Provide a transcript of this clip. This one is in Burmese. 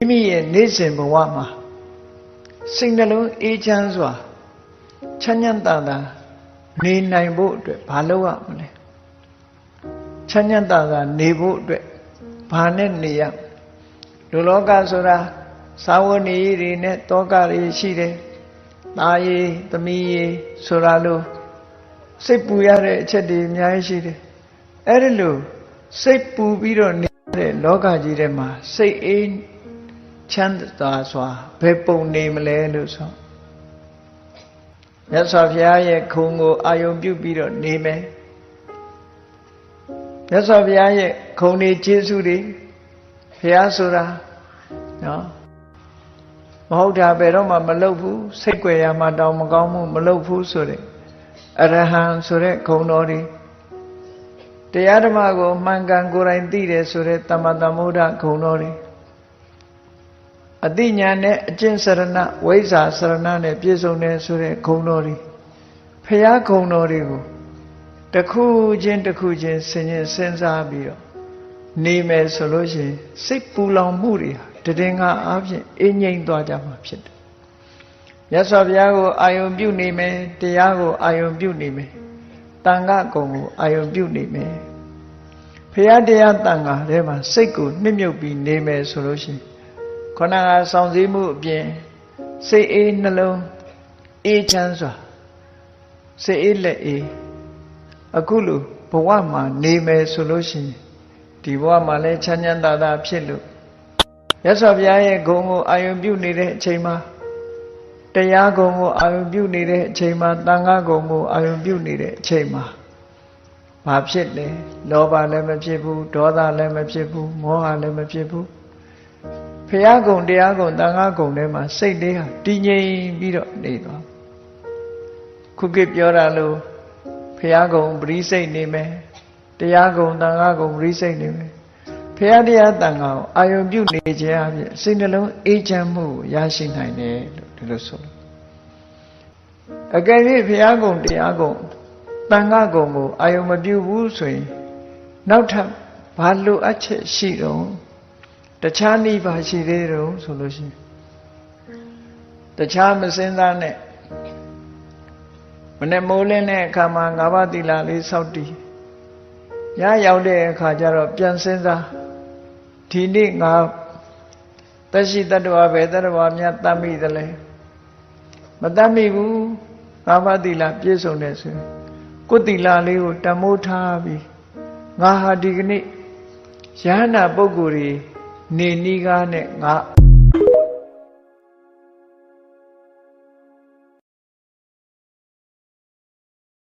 မိရဲ့နေ့စဉ်ဘဝမှာစိတ်နှလုံးအေးချမ်းစွာချမ်းချမ်းသာသာနေနိုင်ဖို့အတွက်ဘာလုပ်ရမလဲချမ်းချမ်းသာသာနေဖို့အတွက်ဘာနဲ့နေရလူလောကဆိုတာသာဝနေတွေနဲ့တောကတွေရှိတယ်သားရည်သမီးရည်ဆိုတာလို့စိတ်ပူရတဲ့အချက်တွေအများကြီးရှိတယ်အဲ့ဒီလိုစိတ်ပူပြီးတော့နေတဲ့လောကကြီးထဲမှာစိတ်အေးချမ်းသာစွာဘယ်ပုံနေမလဲလို့ဆိုမြတ်စွာဘုရားရဲ့ခုံကိုအာယုံပြုပြီးတော့နေမယ်မြတ်စွာဘုရားရဲ့ခုံတွေကျေးဇူးတွေဘုရားဆိုတာနော်မဟုတ်တာဘယ်တော့မှမလုပ်ဘူးစိတ်ကြွယ်ရမှတောင်မကောင်းမှုမလုပ်ဘူးဆိုတဲ့အရဟံဆိုတဲ့ခုံတော်တွေတရားဓမ္မကိုမှန်ကန်ကိုယ်တိုင်သိတယ်ဆိုတဲ့သမ္မာသမ္ဗုဒ္ဓခုံတော်တွေအတိညာနဲ့အကျင့်စရဏဝိဇ္ဇာစရဏနဲ့ပြည့်စုံတယ်ဆိုတဲ့ခုံတော်တွေဖရာခုံတော်တွေကိုတစ်ခုချင်းတစ်ခုချင်းစဉ်းစားပြီးတော့နေမယ်ဆိုလို့ရှိရင်စိတ်ပူလောင်မှုတွေဟာတည်ငါအားဖြင့်အငြိမ့်သွားကြမှာဖြစ်တယ်မြတ်စွာဘုရားကိုအာယုံပြုနေမယ်တရားကိုအာယုံပြုနေမယ်တန်ခါကုံကိုအာယုံပြုနေမယ်ဖရာတရားတန်ခါထဲမှာစိတ်ကိုနှစ်မြုပ်ပြီးနေမယ်ဆိုလို့ရှိရင်ခန္ဓာကစောင့်စည်းမှုအပြင်စိတ်အေးနှလုံးအေးချမ်းစွာစိတ်အေးလက်အေးအခုလိုဘဝမှာနေမယ်ဆိုလို့ရှိရင်ဒီဘဝမှာလည်းချမ်းချမ်းသာသာဖြစ်လို့ရသော်ဘုရားရဲ့ဂုဏ်ကိုအာယုံပြုနေတဲ့အချိန်မှာတရားဂုဏ်ကိုအာယုံပြုနေတဲ့အချိန်မှာသံဃာဂုဏ်ကိုအာယုံပြုနေတဲ့အချိန်မှာဘာဖြစ်လဲလောဘလည်းမဖြစ်ဘူးဒေါသလည်းမဖြစ်ဘူးမောဟလည်းမဖြစ်ဘူးဘုရားဂုဏ်တရားဂုဏ်သံဃာဂုဏ်ထဲမှာစိတ်လေးဟာတည်ငြိမ်ပြီးတော့နေသွားခုခေတ်ပြောတာလို့ဘုရားဂုဏ်ပရိစိတ်နေမယ်တရားဂုဏ်သံဃာဂုဏ်ပရိစိတ်နေမယ်ဘုရားတရားတန်ခါကိုအာယုံပြုနေခြင်းအပြင်စိတ်နှလုံးအေးချမ်းမှုကိုရရှိနိုင်တယ်လို့ဒီလိုဆိုလို့အကယ်၍ဘုရားဂုဏ်တရားဂုဏ်တန်ခါဂုဏ်ကိုအာယုံမပြုဘူးဆိုရင်နောက်ထပ်ဘာလိုအပ်ချက်ရှိတော့တခြားနည်းပါရှိသေးတော့ဆိုလို့ရှိရင်တခြားမစင်စားနဲ့မနေ့မိုးလင်းတဲ့အခါမှာ၅ပါးသီလလေးစောင့်တည်ညရောက်တဲ့အခါကျတော့ပြန်စင်စားဒီနေ့ငါသက်ရှိတတ္တဝါပဲတတ္တဝါများတတ်မိသလဲမတတ်မိဘူးငါးပါးသီလပြည့်စုံတယ်ဆိုရင်ကိုယ်သီလလေးကိုတမိုးထားပြီးငါဟာဒီကနေ့ယဟနာပုဂ္ဂိုလ်တွေနေနီးကားနဲ့ငါ